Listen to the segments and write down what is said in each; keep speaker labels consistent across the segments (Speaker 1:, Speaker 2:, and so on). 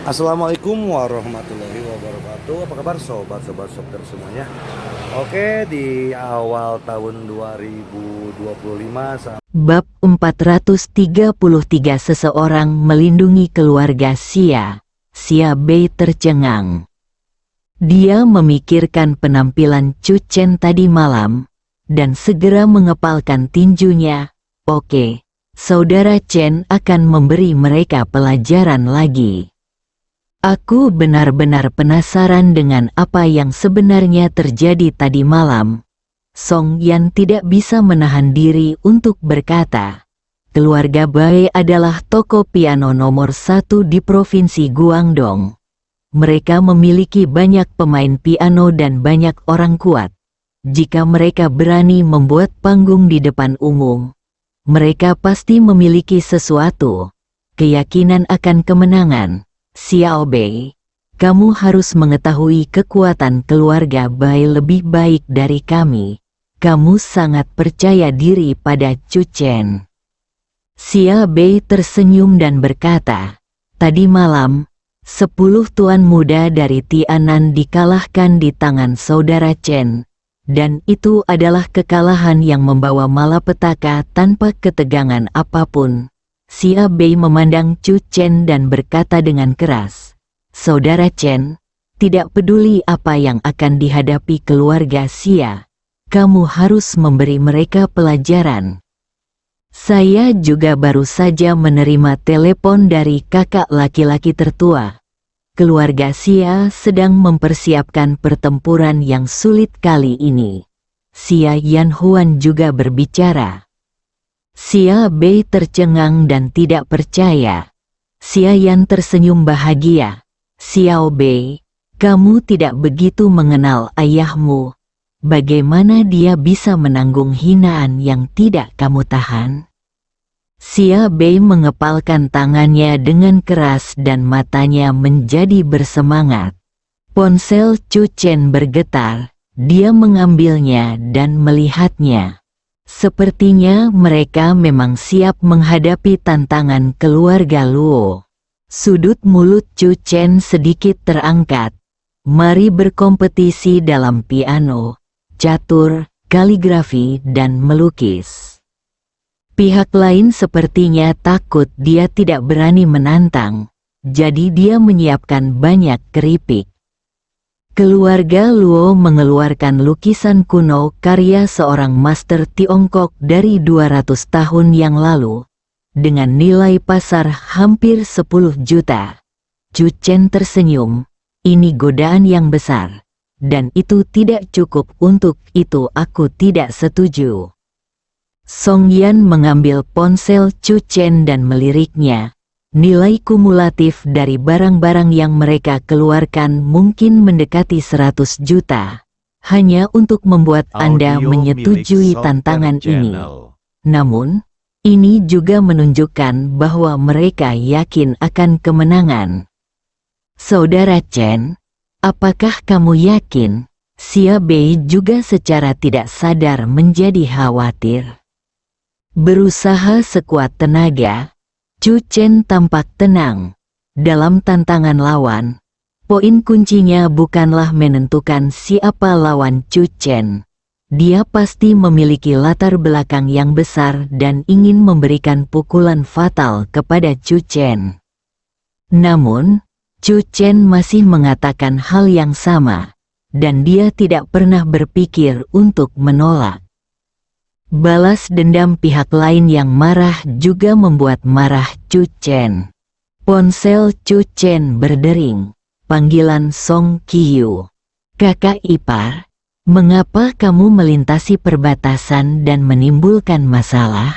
Speaker 1: Assalamualaikum warahmatullahi wabarakatuh. Apa kabar sobat-sobat sopter semuanya? Oke, di awal tahun 2025
Speaker 2: Bab 433 Seseorang melindungi keluarga Xia. Xia Bei tercengang. Dia memikirkan penampilan Chu Chen tadi malam, dan segera mengepalkan tinjunya. Oke, saudara Chen akan memberi mereka pelajaran lagi. Aku benar-benar penasaran dengan apa yang sebenarnya terjadi tadi malam. Song Yan tidak bisa menahan diri untuk berkata, keluarga Bai adalah toko piano nomor 1 di Provinsi Guangdong. Mereka memiliki banyak pemain piano dan banyak orang kuat. Jika mereka berani membuat panggung di depan umum, mereka pasti memiliki sesuatu, keyakinan akan kemenangan. Xiao Bei, kamu harus mengetahui kekuatan keluarga Bai lebih baik dari kami. Kamu sangat percaya diri pada Chu Chen. Xia Bei tersenyum dan berkata, tadi malam, 10 tuan muda dari Tianan dikalahkan di tangan saudara Chen, dan itu adalah kekalahan yang membawa malapetaka tanpa ketegangan apapun. Xia Bei memandang Chu Chen dan berkata dengan keras, saudara Chen, tidak peduli apa yang akan dihadapi keluarga Xia, kamu harus memberi mereka pelajaran. Saya juga baru saja menerima telepon dari kakak laki-laki tertua. Keluarga Xia sedang mempersiapkan pertempuran yang sulit kali ini. Xia Yanhuan juga berbicara. Xia Bei tercengang dan tidak percaya. Xia Yan tersenyum bahagia. Xiao Bei, kamu tidak begitu mengenal ayahmu. Bagaimana dia bisa menanggung hinaan yang tidak kamu tahan? Xia Bei mengepalkan tangannya dengan keras dan matanya menjadi bersemangat. Ponsel Chu Chen bergetar, dia mengambilnya dan melihatnya. Sepertinya mereka memang siap menghadapi tantangan keluarga Luo. Sudut mulut Chu Chen sedikit terangkat. Mari berkompetisi dalam piano, catur, kaligrafi, dan melukis. Pihak lain sepertinya takut dia tidak berani menantang, jadi dia menyiapkan banyak keripik. Keluarga Luo mengeluarkan lukisan kuno karya seorang master Tiongkok dari 200 tahun yang lalu, dengan nilai pasar hampir 10 juta. Chu Chen tersenyum, ini godaan yang besar, dan itu tidak cukup untuk itu aku tidak setuju. Song Yan mengambil ponsel Chu Chen dan meliriknya. Nilai kumulatif dari barang-barang yang mereka keluarkan mungkin mendekati 100 juta. Hanya untuk membuat Anda menyetujui tantangan ini. Namun, ini juga menunjukkan bahwa mereka yakin akan kemenangan. Saudara Chen, apakah kamu yakin? Xia Bei juga secara tidak sadar menjadi khawatir. Berusaha sekuat tenaga, Chu Chen tampak tenang. Dalam tantangan lawan, poin kuncinya bukanlah menentukan siapa lawan Chu Chen. Dia pasti memiliki latar belakang yang besar dan ingin memberikan pukulan fatal kepada Chu Chen. Namun, Chu Chen masih mengatakan hal yang sama, dan dia tidak pernah berpikir untuk menolak. Balas dendam pihak lain yang marah juga membuat marah Chu Chen. Ponsel Chu Chen berdering. Panggilan Song Qiu. Kakak ipar, mengapa kamu melintasi perbatasan dan menimbulkan masalah?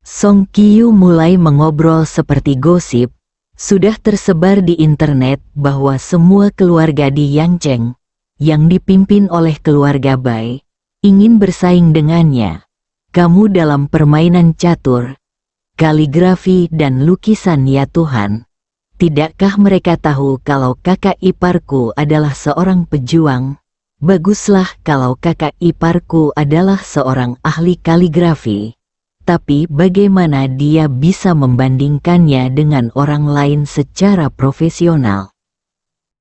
Speaker 2: Song Qiu mulai mengobrol seperti gosip. Sudah tersebar di internet bahwa semua keluarga di Yangcheng, yang dipimpin oleh keluarga Bai, ingin bersaing dengannya. Kamu dalam permainan catur, kaligrafi dan lukisan ya Tuhan. Tidakkah mereka tahu kalau kakak iparku adalah seorang pejuang? Baguslah kalau kakak iparku adalah seorang ahli kaligrafi. tetapi bagaimana dia bisa membandingkannya dengan orang lain secara profesional?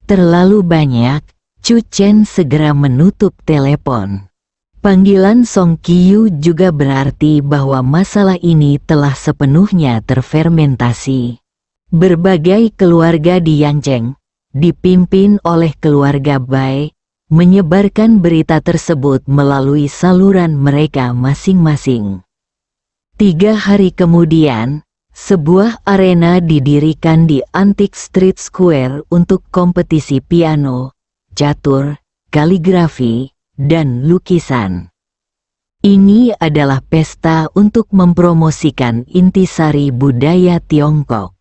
Speaker 2: Terlalu banyak. Chu Chen segera menutup telepon. Panggilan Song Qiu juga berarti bahwa masalah ini telah sepenuhnya terfermentasi. Berbagai keluarga di Yancheng, dipimpin oleh keluarga Bai, menyebarkan berita tersebut melalui saluran mereka masing-masing. 3 hari kemudian, sebuah arena didirikan di Antique Street Square untuk kompetisi piano, catur, kaligrafi, dan lukisan. Ini adalah pesta untuk mempromosikan intisari budaya Tiongkok.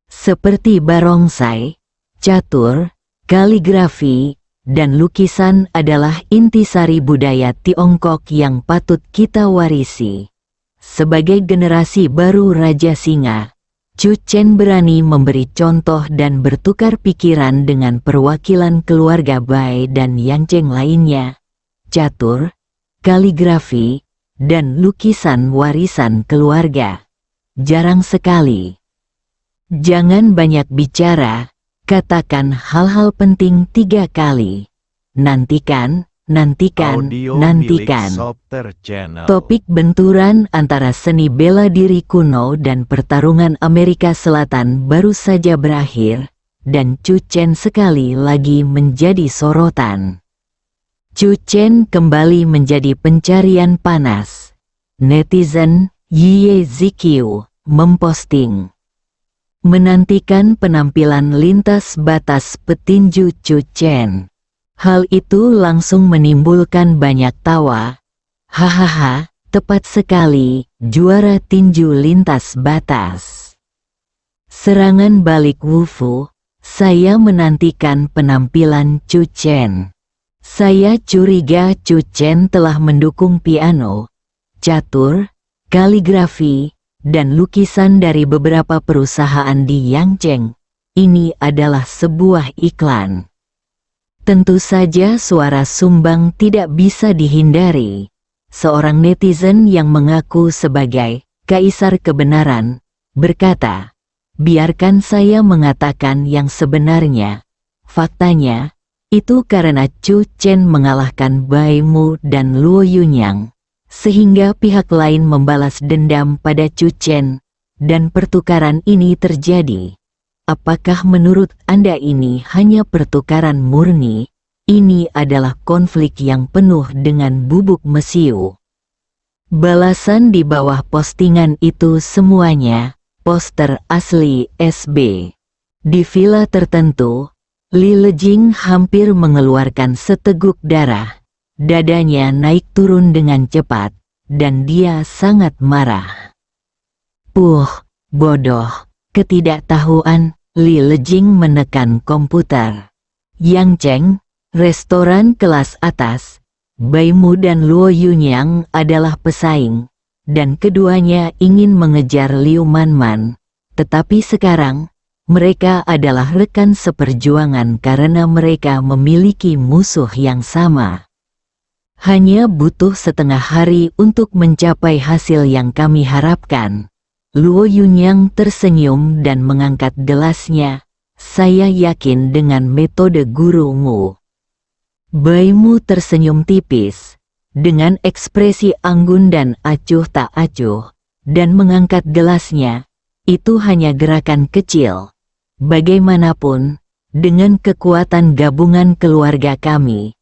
Speaker 2: Seperti barongsai, catur, kaligrafi, dan lukisan adalah intisari budaya Tiongkok yang patut kita warisi. Sebagai generasi baru Raja Singa, Chu Chen berani memberi contoh dan bertukar pikiran dengan perwakilan keluarga Bai dan Yancheng lainnya. Catur, kaligrafi, dan lukisan warisan keluarga. Jarang sekali. Jangan banyak bicara, katakan hal-hal penting 3 kali. Nantikan.
Speaker 3: Audio milik Sopter Channel.
Speaker 2: Topik benturan antara seni bela diri kuno dan pertarungan Amerika Selatan baru saja berakhir, dan Chu Chen sekali lagi menjadi sorotan. Chu Chen kembali menjadi pencarian panas. Netizen Ye Ziqiu memposting, menantikan penampilan lintas batas petinju Chu Chen. Hal itu langsung menimbulkan banyak tawa. Hahaha, tepat sekali, juara tinju lintas batas. Serangan balik Wufu, saya menantikan penampilan Chu Chen. Saya curiga Chu Chen telah mendukung piano, catur, kaligrafi, dan lukisan dari beberapa perusahaan di Yancheng. Ini adalah sebuah iklan. Tentu saja suara sumbang tidak bisa dihindari. Seorang netizen yang mengaku sebagai kaisar kebenaran, berkata, biarkan saya mengatakan yang sebenarnya. Faktanya, itu karena Chu Chen mengalahkan Bai Mu dan Luo Yunyang, sehingga pihak lain membalas dendam pada Chu Chen, dan pertukaran ini terjadi. Apakah menurut Anda ini hanya pertukaran murni? Ini adalah konflik yang penuh dengan bubuk mesiu. Balasan di bawah postingan itu semuanya, poster asli SB. Di villa tertentu, Li Lejing hampir mengeluarkan seteguk darah. Dadanya naik turun dengan cepat, dan dia sangat marah. Bodoh, ketidaktahuan. Li Lejing menekan komputer. Yancheng, restoran kelas atas, Bai Mu dan Luo Yunyang adalah pesaing, dan keduanya ingin mengejar Liu Manman. Tetapi sekarang, mereka adalah rekan seperjuangan karena mereka memiliki musuh yang sama. Hanya butuh setengah hari untuk mencapai hasil yang kami harapkan. Luo Yunyang tersenyum dan mengangkat gelasnya. Saya yakin dengan metode gurumu. Bai Mu tersenyum tipis, dengan ekspresi anggun dan acuh tak acuh, dan mengangkat gelasnya. Itu hanya gerakan kecil. Bagaimanapun, dengan kekuatan gabungan keluarga kami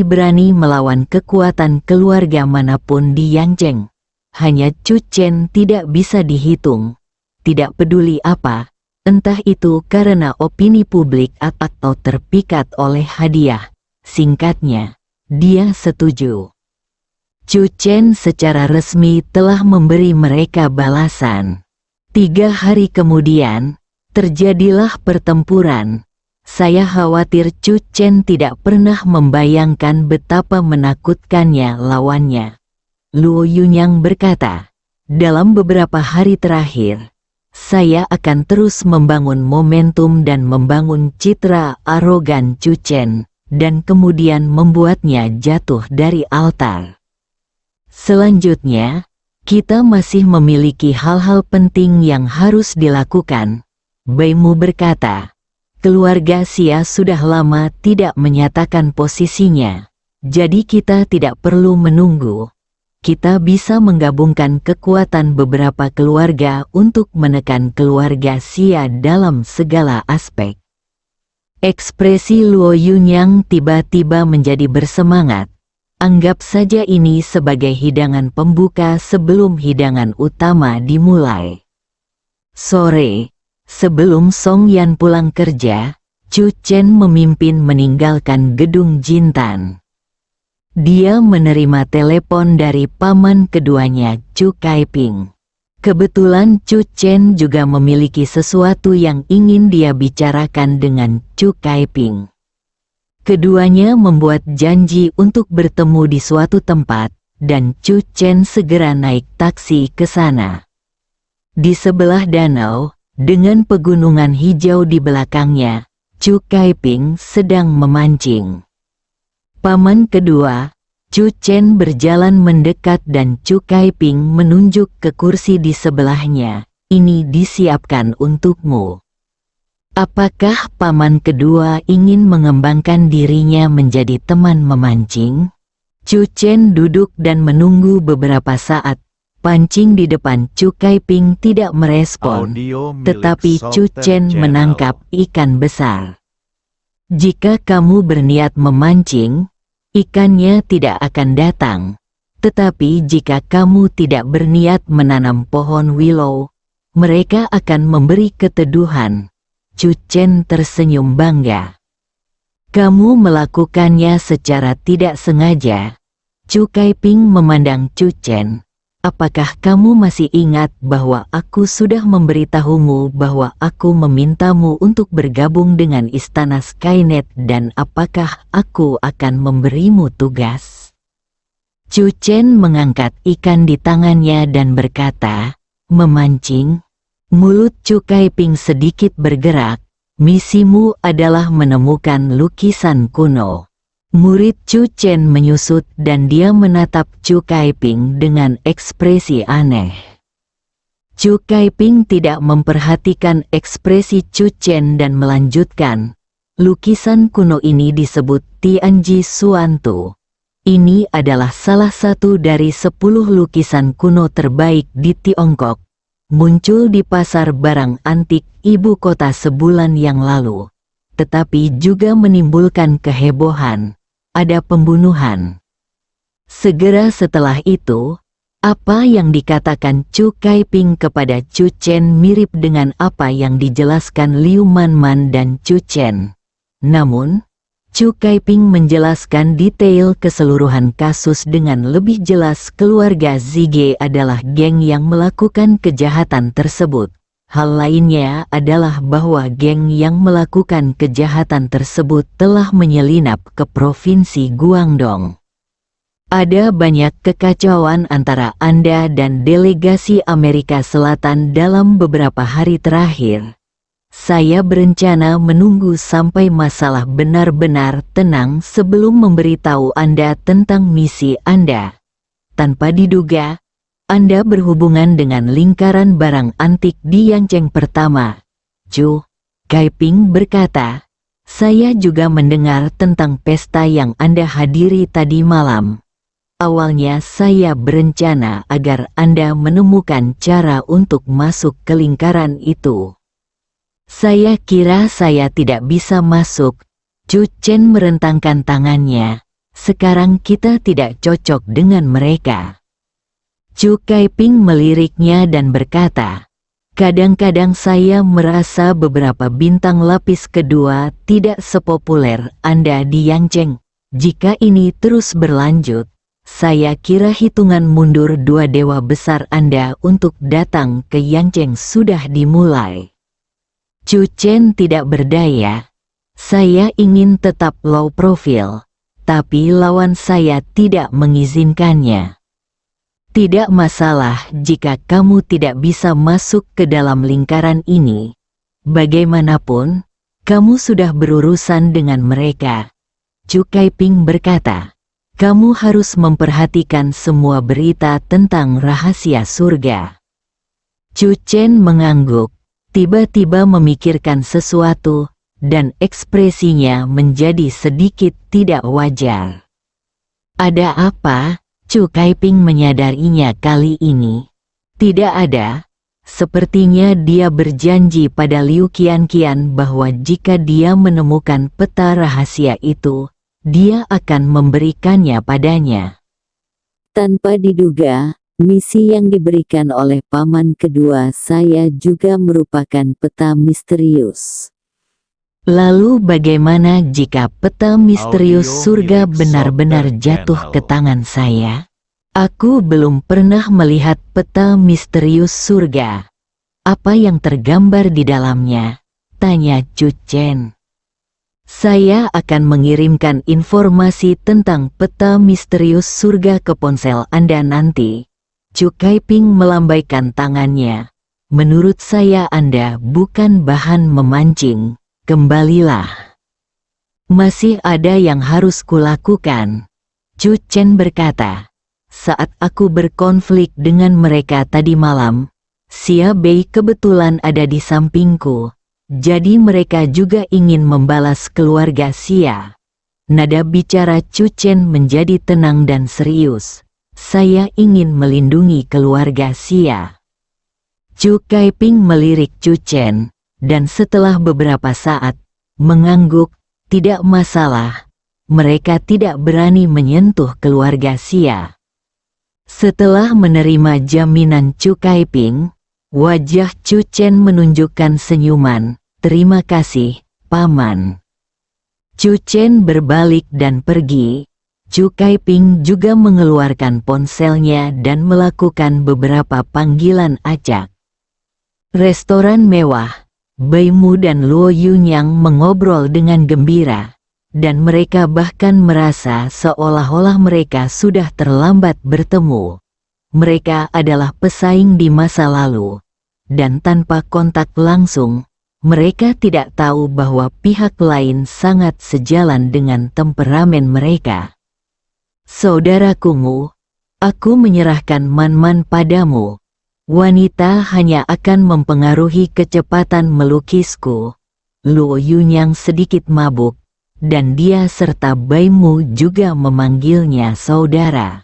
Speaker 2: berani melawan kekuatan keluarga manapun di Yancheng. Hanya Chu Chen tidak bisa dihitung. Tidak peduli apa, entah itu karena opini publik atau terpikat oleh hadiah. Singkatnya, dia setuju. Chu Chen secara resmi telah memberi mereka balasan. 3 hari kemudian, terjadilah pertempuran. Saya khawatir Chu Chen tidak pernah membayangkan betapa menakutkannya lawannya. Luo Yunyang berkata, dalam beberapa hari terakhir, saya akan terus membangun momentum dan membangun citra arogan Chu Chen, dan kemudian membuatnya jatuh dari altar. Selanjutnya, Kita masih memiliki hal-hal penting yang harus dilakukan. Baimu berkata, keluarga Xia sudah lama tidak menyatakan posisinya. Jadi kita tidak perlu menunggu. Kita bisa menggabungkan kekuatan beberapa keluarga untuk menekan keluarga Xia dalam segala aspek. Ekspresi Luo Yunyang tiba-tiba menjadi bersemangat. Anggap saja ini sebagai hidangan pembuka sebelum hidangan utama dimulai. Sore, sebelum Song Yan pulang kerja, Chu Chen memimpin meninggalkan gedung Jintan. Dia menerima telepon dari paman keduanya, Chu Kaiping. Kebetulan Chu Chen juga memiliki sesuatu yang ingin dia bicarakan dengan Chu Kaiping. Keduanya membuat janji untuk bertemu di suatu tempat, dan Chu Chen segera naik taksi ke sana. Di sebelah danau, dengan pegunungan hijau di belakangnya, Chu Kaiping sedang memancing. Paman kedua, Chu Chen berjalan mendekat dan Chu Kaiping menunjuk ke kursi di sebelahnya. Ini disiapkan untukmu. Apakah paman kedua ingin mengembangkan dirinya menjadi teman memancing? Chu Chen duduk dan menunggu beberapa saat. Pancing di depan Chu Kaiping tidak merespon, tetapi Chu Chen menangkap ikan besar. Jika kamu berniat memancing, ikannya tidak akan datang. Tetapi jika kamu tidak berniat menanam pohon willow, mereka akan memberi keteduhan. Chu Chen tersenyum bangga. Kamu melakukannya secara tidak sengaja. Chu Kaiping memandang Chu Chen. Apakah kamu masih ingat bahwa aku sudah memberitahumu bahwa aku memintamu untuk bergabung dengan Istana Skynet dan apakah aku akan memberimu tugas? Chu Chen mengangkat ikan di tangannya dan berkata, memancing? Mulut Chu Kaiping sedikit bergerak. Misimu adalah menemukan lukisan kuno. Murid Chu Chen menyusut dan dia menatap Chu Kaiping dengan ekspresi aneh. Chu Kaiping tidak memperhatikan ekspresi Chu Chen dan melanjutkan. Lukisan kuno ini disebut Tianji Xuantu. Ini adalah salah satu dari 10 lukisan kuno terbaik di Tiongkok. Muncul di pasar barang antik ibu kota sebulan yang lalu, tetapi juga menimbulkan kehebohan. Ada pembunuhan. Segera setelah itu, apa yang dikatakan Chu Kaiping kepada Chu Chen mirip dengan apa yang dijelaskan Liu Manman dan Chu Chen. Namun, Chu Kaiping menjelaskan detail keseluruhan kasus dengan lebih jelas. Keluarga Zige adalah geng yang melakukan kejahatan tersebut. Hal lainnya adalah bahwa geng yang melakukan kejahatan tersebut telah menyelinap ke provinsi Guangdong. Ada banyak kekacauan antara Anda dan delegasi Amerika Selatan dalam beberapa hari terakhir. Saya berencana menunggu sampai masalah benar-benar tenang sebelum memberitahu Anda tentang misi Anda. Tanpa diduga, Anda berhubungan dengan lingkaran barang antik di Yangcheng pertama. Chu Kaiping berkata, saya juga mendengar tentang pesta yang Anda hadiri tadi malam. Awalnya saya berencana agar Anda menemukan cara untuk masuk ke lingkaran itu. Saya kira saya tidak bisa masuk. Chu Chen merentangkan tangannya. Sekarang kita tidak cocok dengan mereka. Chu Kaiping meliriknya dan berkata, kadang-kadang saya merasa beberapa bintang lapis kedua tidak sepopuler Anda di Yangcheng. Jika ini terus berlanjut, saya kira hitungan mundur 2 dewa besar Anda untuk datang ke Yangcheng sudah dimulai. Chu Chen tidak berdaya. Saya ingin tetap low profile, tapi lawan saya tidak mengizinkannya. Tidak masalah jika kamu tidak bisa masuk ke dalam lingkaran ini. Bagaimanapun, kamu sudah berurusan dengan mereka. Chu Kaiping berkata, Kamu harus memperhatikan semua berita tentang rahasia surga. Chu Chen mengangguk, tiba-tiba memikirkan sesuatu, dan ekspresinya menjadi sedikit tidak wajar. Ada apa? Chu Kaiping menyadarinya kali ini. Tidak ada. Sepertinya dia berjanji pada Liu Qianqian bahwa jika dia menemukan peta rahasia itu, dia akan memberikannya padanya. Tanpa diduga, misi yang diberikan oleh paman kedua saya juga merupakan peta misterius. Lalu bagaimana jika peta misterius surga benar-benar jatuh ke tangan saya? Aku belum pernah melihat peta misterius surga. Apa yang tergambar di dalamnya? Tanya Chu Chen. Saya akan mengirimkan informasi tentang peta misterius surga ke ponsel Anda nanti. Chu Kaiping melambaikan tangannya. Menurut saya Anda bukan bahan memancing. Kembalilah. Masih ada yang harus kulakukan. Chu Chen berkata. Saat aku berkonflik dengan mereka tadi malam, Xia Bei kebetulan ada di sampingku. Jadi mereka juga ingin membalas keluarga Xia. Nada bicara Chu Chen menjadi tenang dan serius. Saya ingin melindungi keluarga Xia. Chu Kaiping melirik Chu Chen, dan setelah beberapa saat, mengangguk, tidak masalah. Mereka tidak berani menyentuh keluarga Xia. Setelah menerima jaminan Chu Kaiping, wajah Chu Chen menunjukkan senyuman. Terima kasih, Paman. Chu Chen berbalik dan pergi. Chu Kaiping juga mengeluarkan ponselnya dan melakukan beberapa panggilan acak. Restoran mewah. Bai Mu dan Luo Yunyang mengobrol dengan gembira, dan mereka bahkan merasa seolah-olah mereka sudah terlambat bertemu. Mereka adalah pesaing di masa lalu, dan tanpa kontak langsung, mereka tidak tahu bahwa pihak lain sangat sejalan dengan temperamen mereka. Saudara Kungu, aku menyerahkan Man-Man padamu. Wanita hanya akan mempengaruhi kecepatan melukisku. Luo Yunyang sedikit mabuk, dan dia serta Bai Mu juga memanggilnya saudara.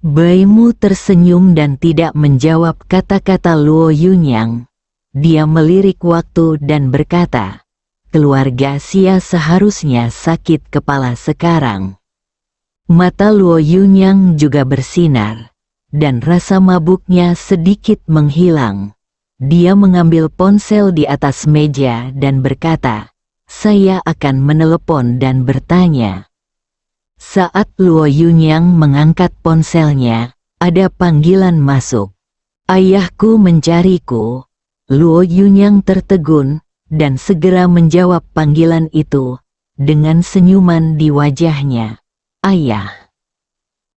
Speaker 2: Bai Mu tersenyum dan tidak menjawab kata-kata Luo Yunyang. Dia melirik waktu dan berkata, keluarga Xia seharusnya sakit kepala sekarang. Mata Luo Yunyang juga bersinar, dan rasa mabuknya sedikit menghilang. Dia mengambil ponsel di atas meja dan berkata, saya akan menelepon dan bertanya. Saat Luo Yunyang mengangkat ponselnya, ada panggilan masuk. Ayahku mencariku. Luo Yunyang tertegun, dan segera menjawab panggilan itu, dengan senyuman di wajahnya. Ayah.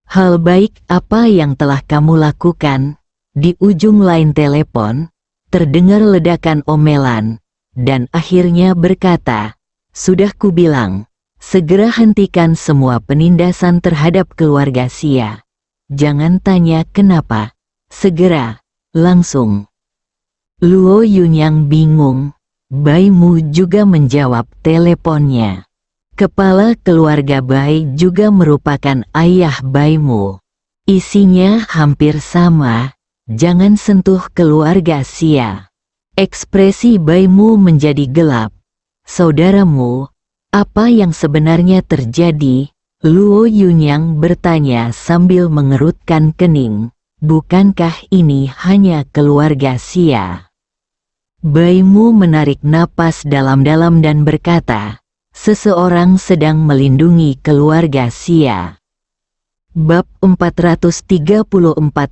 Speaker 2: Hal baik apa yang telah kamu lakukan? Di ujung lain telepon, terdengar ledakan omelan, dan akhirnya berkata, sudah kubilang, segera hentikan semua penindasan terhadap keluarga Xia. Jangan tanya kenapa, segera, langsung. Luo Yunyang bingung, Bai Mu juga menjawab teleponnya. Kepala keluarga Bai juga merupakan ayah Bai Mu. Isinya hampir sama, jangan sentuh keluarga Xia. Ekspresi Bai Mu menjadi gelap. Saudaramu, apa yang sebenarnya terjadi? Luo Yunyang bertanya sambil mengerutkan kening. Bukankah ini hanya keluarga Xia? Bai Mu menarik napas dalam-dalam dan berkata, seseorang sedang melindungi keluarga Xia. Bab 434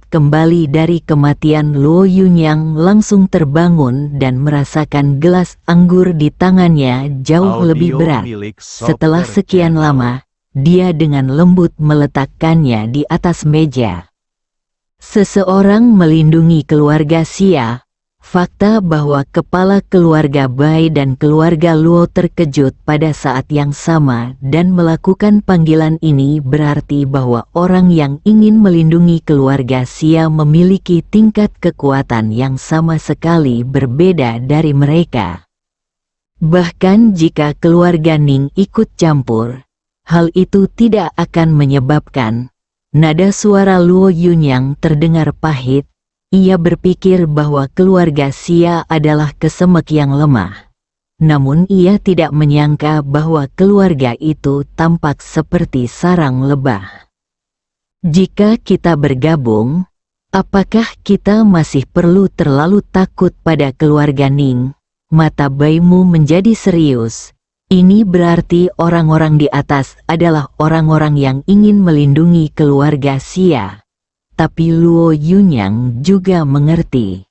Speaker 2: kembali dari kematian Luo Yunyang langsung terbangun dan merasakan gelas anggur di tangannya jauh lebih berat. Setelah sekian lama, dia dengan lembut meletakkannya di atas meja. Seseorang melindungi keluarga Xia. Fakta bahwa kepala keluarga Bai dan keluarga Luo terkejut pada saat yang sama dan melakukan panggilan ini berarti bahwa orang yang ingin melindungi keluarga Xia memiliki tingkat kekuatan yang sama sekali berbeda dari mereka. Bahkan jika keluarga Ning ikut campur, hal itu tidak akan menyebabkan. Nada suara Luo Yunyang terdengar pahit. Ia berpikir bahwa keluarga Xia adalah kesemek yang lemah. Namun ia tidak menyangka bahwa keluarga itu tampak seperti sarang lebah. Jika kita bergabung, apakah kita masih perlu terlalu takut pada keluarga Ning? Mata Baimu menjadi serius. Ini berarti orang-orang di atas adalah orang-orang yang ingin melindungi keluarga Xia. Tapi Luo Yunyang juga mengerti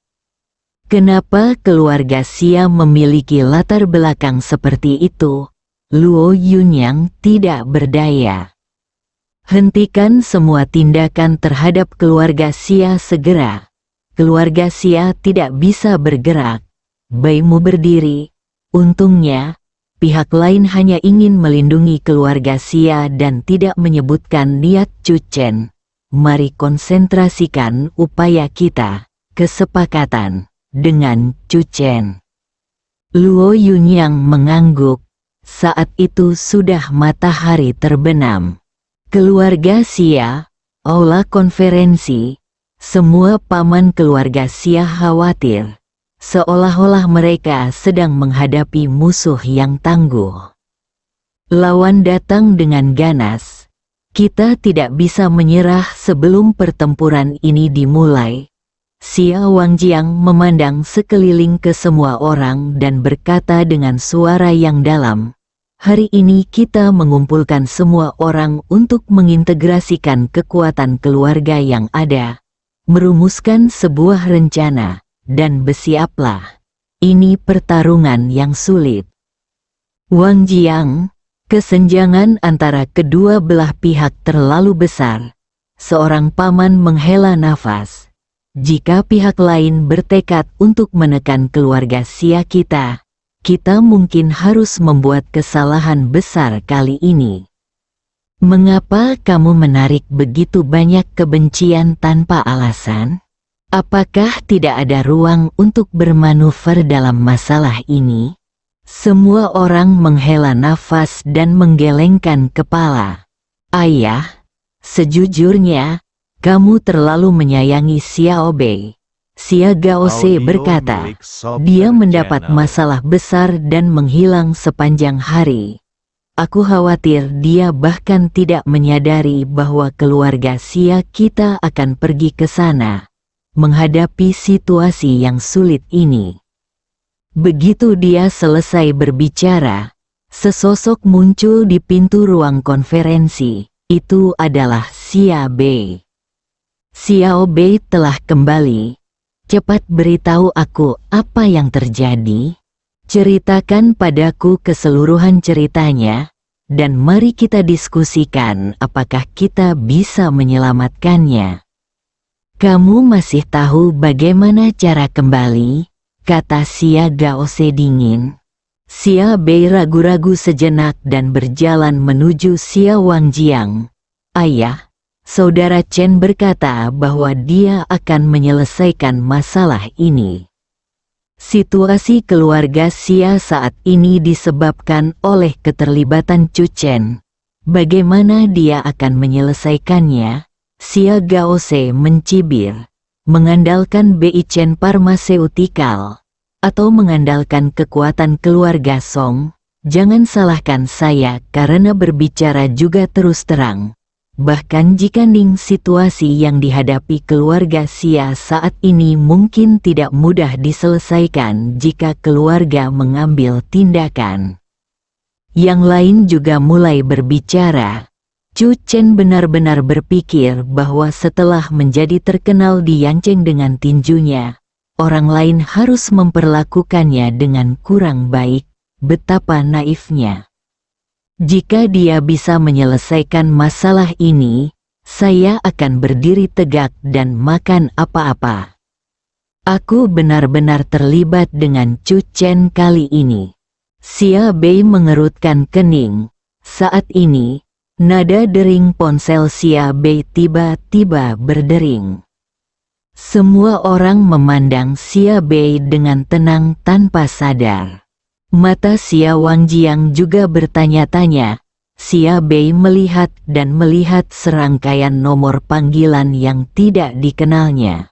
Speaker 2: kenapa keluarga Xia memiliki latar belakang seperti itu. Luo Yunyang tidak berdaya. Hentikan semua tindakan terhadap keluarga Xia segera. Keluarga Xia tidak bisa bergerak. Baimu berdiri. Untungnya, pihak lain hanya ingin melindungi keluarga Xia dan tidak menyebutkan niat Chu Chen. Mari konsentrasikan upaya kita. Kesepakatan dengan Chu Chen. Luo Yunyang mengangguk. Saat itu sudah matahari terbenam. Keluarga Xia, aula konferensi. Semua paman keluarga Xia khawatir. Seolah-olah mereka sedang menghadapi musuh yang tangguh. Lawan datang dengan ganas. Kita tidak bisa menyerah sebelum pertempuran ini dimulai. Xia Wangjiang memandang sekeliling ke semua orang dan berkata dengan suara yang dalam, "Hari ini kita mengumpulkan semua orang untuk mengintegrasikan kekuatan keluarga yang ada, merumuskan sebuah rencana, dan bersiaplah. Ini pertarungan yang sulit." Wangjiang, kesenjangan antara kedua belah pihak terlalu besar. Seorang paman menghela nafas. Jika pihak lain bertekad untuk menekan keluarga Xia kita mungkin harus membuat kesalahan besar kali ini. Mengapa kamu menarik begitu banyak kebencian tanpa alasan? Apakah tidak ada ruang untuk bermanuver dalam masalah ini? Semua orang menghela nafas dan menggelengkan kepala. Ayah, sejujurnya, kamu terlalu menyayangi Xiao Bei. Xia Gaose berkata, dia mendapat masalah besar dan menghilang sepanjang hari. Aku khawatir dia bahkan tidak menyadari bahwa keluarga Xia kita akan pergi ke sana, menghadapi situasi yang sulit ini. Begitu dia selesai berbicara, sesosok muncul di pintu ruang konferensi. Itu adalah Xia Bei. Xiao Bei telah kembali. Cepat beritahu aku apa yang terjadi. Ceritakan padaku keseluruhan ceritanya, dan mari kita diskusikan apakah kita bisa menyelamatkannya. Kamu masih tahu bagaimana cara kembali? Kata Xia Gaose dingin. Xia Bei ragu-ragu sejenak dan berjalan menuju Xia Wangjiang. Ayah, Saudara Chen berkata bahwa dia akan menyelesaikan masalah ini. Situasi keluarga Xia saat ini disebabkan oleh keterlibatan Chu Chen. Bagaimana dia akan menyelesaikannya? Xia Gaose mencibir. Mengandalkan Bei Chen Pharmaceutical atau mengandalkan kekuatan keluarga Song? Jangan salahkan saya karena berbicara juga terus terang. Bahkan jika Ning, situasi yang dihadapi keluarga Xia saat ini mungkin tidak mudah diselesaikan jika keluarga mengambil tindakan. Yang lain juga mulai berbicara. Chu Chen benar-benar berpikir bahwa setelah menjadi terkenal di Yancheng dengan tinjunya, orang lain harus memperlakukannya dengan kurang baik. Betapa naifnya. Jika dia bisa menyelesaikan masalah ini, saya akan berdiri tegak dan makan apa-apa. Aku benar-benar terlibat dengan Chu Chen kali ini. Xia Bei mengerutkan kening. Saat ini, nada dering ponsel Xia Bei tiba-tiba berdering. Semua orang memandang Xia Bei dengan tenang tanpa sadar. Mata Xia Wangjiang juga bertanya-tanya. Xia Bei melihat dan melihat serangkaian nomor panggilan yang tidak dikenalnya.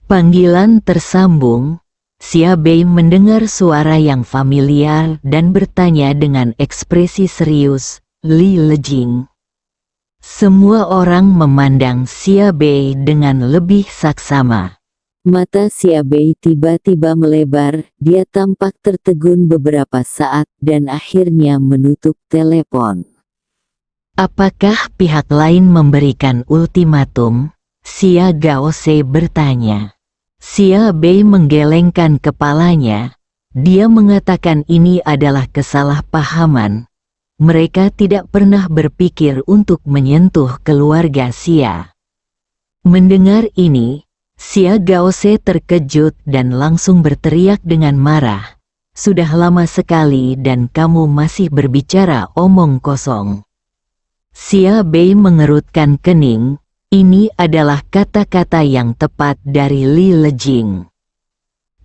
Speaker 2: Panggilan tersambung. Xia Bei mendengar suara yang familiar dan bertanya dengan ekspresi serius, "Li Lejing." Semua orang memandang Xia Bei dengan lebih saksama.
Speaker 4: Mata Xia Bei tiba-tiba melebar, dia tampak tertegun beberapa saat dan akhirnya menutup telepon.
Speaker 2: Apakah pihak lain memberikan ultimatum? Xia Gaose bertanya. Xia Bei menggelengkan kepalanya. Dia mengatakan ini adalah kesalahpahaman. Mereka tidak pernah berpikir untuk menyentuh keluarga Xia. Mendengar ini, Xia Gaose terkejut dan langsung berteriak dengan marah. Sudah lama sekali dan kamu masih berbicara omong kosong. Xia Bei mengerutkan kening. Ini adalah kata-kata yang tepat dari Li Lejing.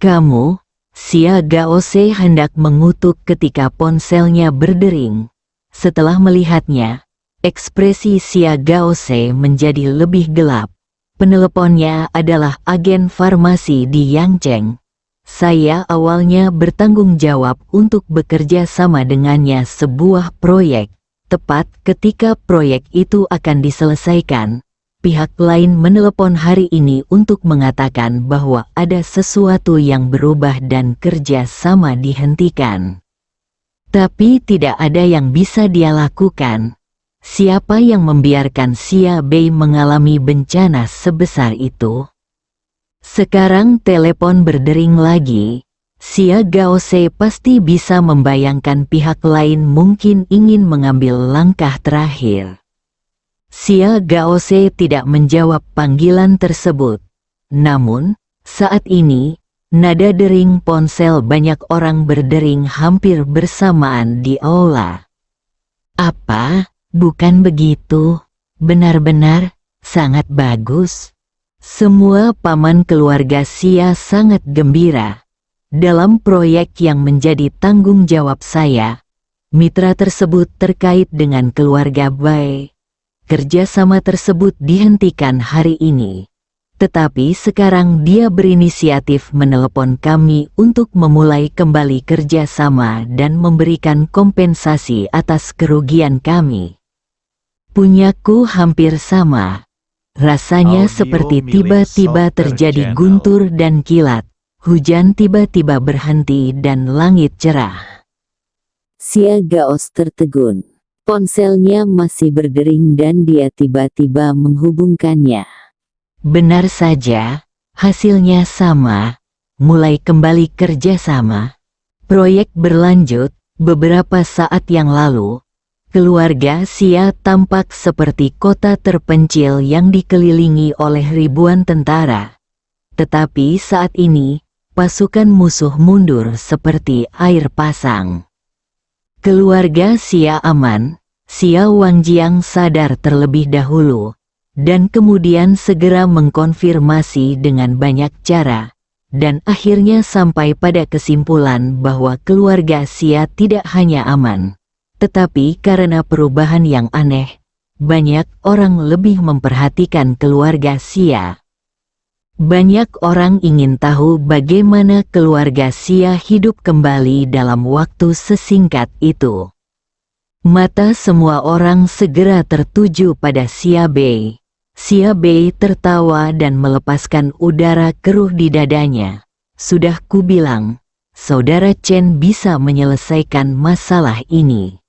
Speaker 2: Kamu, Xia Gaose hendak mengutuk ketika ponselnya berdering. Setelah melihatnya, ekspresi Xia Gaose menjadi lebih gelap. Peneleponnya adalah agen farmasi di Yangcheng. Saya awalnya bertanggung jawab untuk bekerja sama dengannya sebuah proyek. Tepat ketika proyek itu akan diselesaikan, pihak lain menelepon hari ini untuk mengatakan bahwa ada sesuatu yang berubah dan kerja sama dihentikan. Tapi tidak ada yang bisa dia lakukan. Siapa yang membiarkan Xia Bei mengalami bencana sebesar itu? Sekarang telepon berdering lagi. Xia Gaose pasti bisa membayangkan pihak lain mungkin ingin mengambil langkah terakhir. Xia Gaose tidak menjawab panggilan tersebut. Namun, saat ini, nada dering ponsel banyak orang berdering hampir bersamaan di aula. Apa? Bukan begitu. Benar-benar, sangat bagus. Semua paman keluarga Xia sangat gembira. Dalam proyek yang menjadi tanggung jawab saya, mitra tersebut terkait dengan keluarga Bai. Kerjasama tersebut dihentikan hari ini. Tetapi sekarang dia berinisiatif menelepon kami untuk memulai kembali kerjasama dan memberikan kompensasi atas kerugian kami. Punyaku hampir sama. Rasanya seperti tiba-tiba terjadi guntur dan kilat. Hujan tiba-tiba berhenti dan langit cerah.
Speaker 4: Xia Gaos tertegun. Ponselnya masih berdering dan dia tiba-tiba menghubungkannya.
Speaker 2: Benar saja, hasilnya sama. Mulai kembali kerjasama. Proyek berlanjut. Beberapa saat yang lalu, keluarga Xia tampak seperti kota terpencil yang dikelilingi oleh ribuan tentara. Tetapi saat ini, pasukan musuh mundur seperti air pasang. Keluarga Xia aman. Xia Wangjiang sadar terlebih dahulu, dan kemudian segera mengkonfirmasi dengan banyak cara, dan akhirnya sampai pada kesimpulan bahwa keluarga Xia tidak hanya aman, tetapi karena perubahan yang aneh, banyak orang lebih memperhatikan keluarga Xia. Banyak orang ingin tahu bagaimana keluarga Xia hidup kembali dalam waktu sesingkat itu. Mata semua orang segera tertuju pada Xia Bei. Xia Bei tertawa dan melepaskan udara keruh di dadanya. Sudah kubilang, Saudara Chen bisa menyelesaikan masalah ini.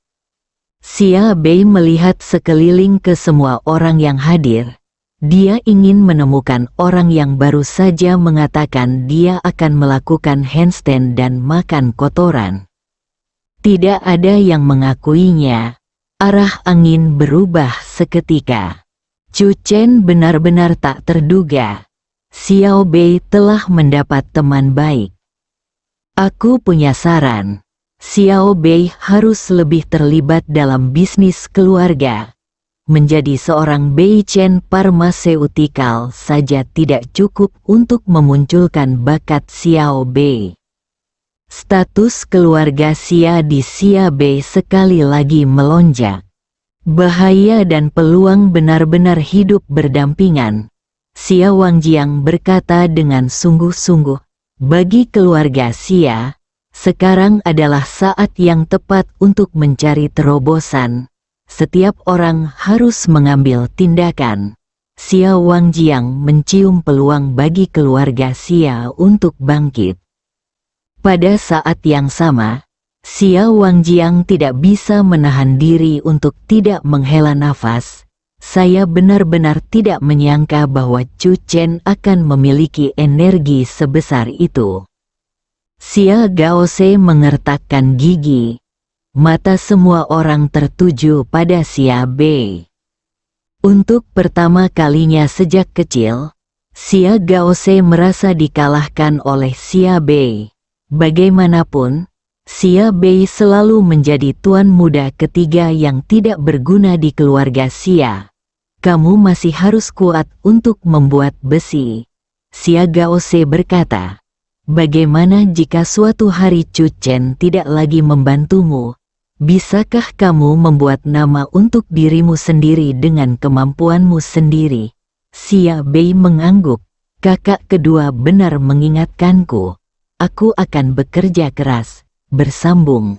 Speaker 2: Xia Bei melihat sekeliling ke semua orang yang hadir. Dia ingin menemukan orang yang baru saja mengatakan dia akan melakukan handstand dan makan kotoran. Tidak ada yang mengakuinya. Arah angin berubah seketika. Chu Chen benar-benar tak terduga. Xiao Bei telah mendapat teman baik. Aku punya saran. Xiao Bei harus lebih terlibat dalam bisnis keluarga. Menjadi seorang Beichen Pharmaceutical saja tidak cukup untuk memunculkan bakat Xiao Bei. Status keluarga Xia di Xia Bei sekali lagi melonjak. Bahaya dan peluang benar-benar hidup berdampingan. Xia Wangjiang berkata dengan sungguh-sungguh, bagi keluarga Xia, sekarang adalah saat yang tepat untuk mencari terobosan. Setiap orang harus mengambil tindakan. Xia Wangjiang mencium peluang bagi keluarga Xia untuk bangkit. Pada saat yang sama, Xia Wangjiang tidak bisa menahan diri untuk tidak menghela nafas. Saya benar-benar tidak menyangka bahwa Chu Chen akan memiliki energi sebesar itu. Xia Gaose mengertakkan gigi. Mata semua orang tertuju pada Xia Bei. Untuk pertama kalinya sejak kecil, Xia Gaose merasa dikalahkan oleh Xia Bei. Bagaimanapun, Xia Bei selalu menjadi tuan muda ketiga yang tidak berguna di keluarga Xia. Kamu masih harus kuat untuk membuat besi. Xia Gaose berkata, bagaimana jika suatu hari Chu Chen tidak lagi membantumu? Bisakah kamu membuat nama untuk dirimu sendiri dengan kemampuanmu sendiri? Xia Bei mengangguk. Kakak kedua benar mengingatkanku. Aku akan bekerja keras. Bersambung.